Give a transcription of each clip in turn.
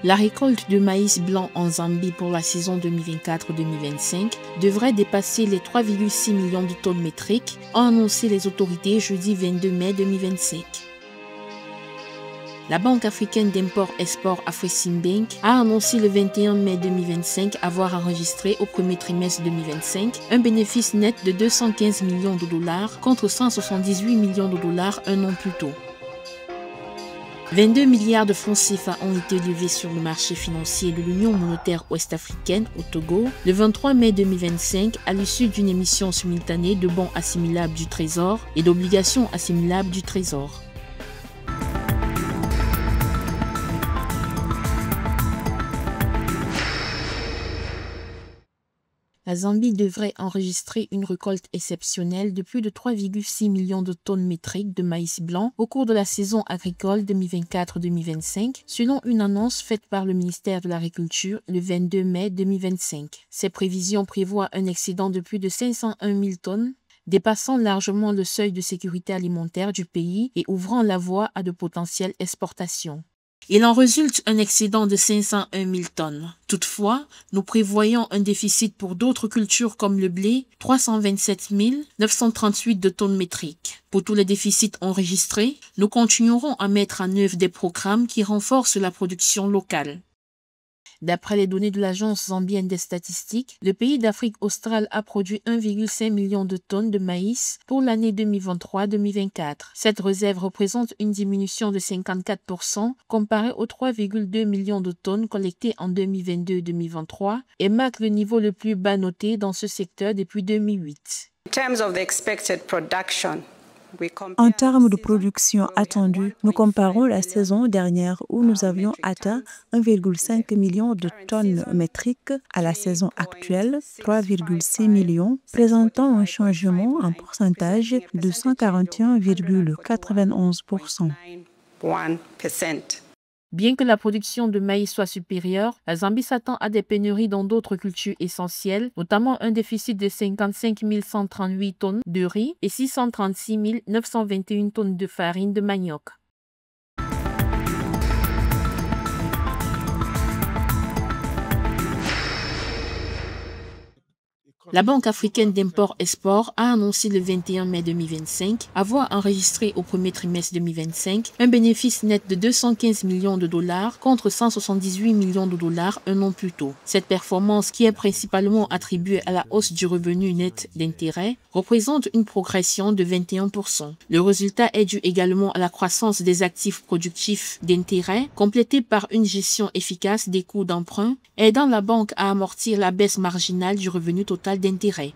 La récolte de maïs blanc en Zambie pour la saison 2024-2025 devrait dépasser les 3,6 millions de tonnes métriques, ont annoncé les autorités jeudi 22 mai 2025. La Banque africaine d'import-export Afreximbank a annoncé le 21 mai 2025 avoir enregistré au premier trimestre 2025 un bénéfice net de 215 millions de dollars contre 178 millions de dollars un an plus tôt. 22 milliards de francs CFA ont été levés sur le marché financier de l'Union monétaire ouest-africaine au Togo le 23 mai 2025 à l'issue d'une émission simultanée de bons assimilables du Trésor et d'obligations assimilables du Trésor. La Zambie devrait enregistrer une récolte exceptionnelle de plus de 3,6 millions de tonnes métriques de maïs blanc au cours de la saison agricole 2024-2025, selon une annonce faite par le ministère de l'Agriculture le 22 mai 2025. Ces prévisions prévoient un excédent de plus de 501 000 tonnes, dépassant largement le seuil de sécurité alimentaire du pays et ouvrant la voie à de potentielles exportations. Il en résulte un excédent de 501 000 tonnes. Toutefois, nous prévoyons un déficit pour d'autres cultures comme le blé, 327 938 de tonnes métriques. Pour tous les déficits enregistrés, nous continuerons à mettre en œuvre des programmes qui renforcent la production locale. D'après les données de l'Agence zambienne des statistiques, le pays d'Afrique australe a produit 1,5 million de tonnes de maïs pour l'année 2023-2024. Cette réserve représente une diminution de 54% comparée aux 3,2 millions de tonnes collectées en 2022-2023 et marque le niveau le plus bas noté dans ce secteur depuis 2008. En termes de production attendue, nous comparons la saison dernière où nous avions atteint 1,5 million de tonnes métriques à la saison actuelle, 3,6 millions, présentant un changement en pourcentage de 141,91%. Bien que la production de maïs soit supérieure, la Zambie s'attend à des pénuries dans d'autres cultures essentielles, notamment un déficit de 55 138 tonnes de riz et 636 921 tonnes de farine de manioc. La Banque africaine d'import-export a annoncé le 21 mai 2025 avoir enregistré au premier trimestre 2025 un bénéfice net de 215 millions de dollars contre 178 millions de dollars un an plus tôt. Cette performance, qui est principalement attribuée à la hausse du revenu net d'intérêt, représente une progression de 21%. Le résultat est dû également à la croissance des actifs productifs d'intérêt, complétée par une gestion efficace des coûts d'emprunt, aidant la banque à amortir la baisse marginale du revenu total d'intérêt.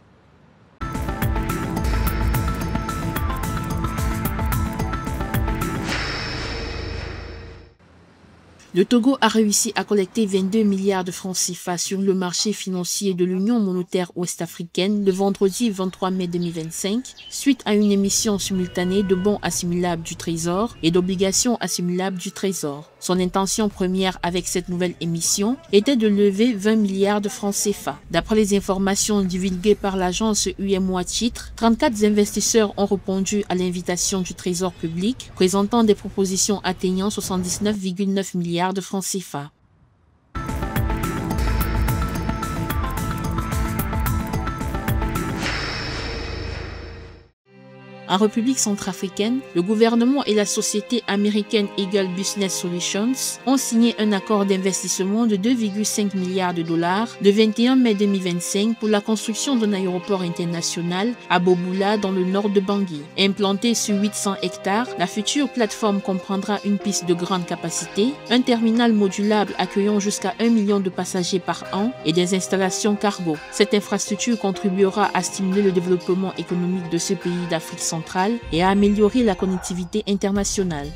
Le Togo a réussi à collecter 22 milliards de francs CFA sur le marché financier de l'Union monétaire ouest-africaine le vendredi 23 mai 2025, suite à une émission simultanée de bons assimilables du Trésor et d'obligations assimilables du Trésor. Son intention première avec cette nouvelle émission était de lever 20 milliards de francs CFA. D'après les informations divulguées par l'agence UMOA Titres, 34 investisseurs ont répondu à l'invitation du Trésor public, présentant des propositions atteignant 79,9 milliards de francs CFA. En République centrafricaine, le gouvernement et la société américaine Eagle Business Solutions ont signé un accord d'investissement de 2,5 milliards de dollars le 21 mai 2025 pour la construction d'un aéroport international à Bobula dans le nord de Bangui. Implantée sur 800 hectares, la future plateforme comprendra une piste de grande capacité, un terminal modulable accueillant jusqu'à 1 million de passagers par an et des installations cargo. Cette infrastructure contribuera à stimuler le développement économique de ce pays d'Afrique centrale et à améliorer la connectivité internationale.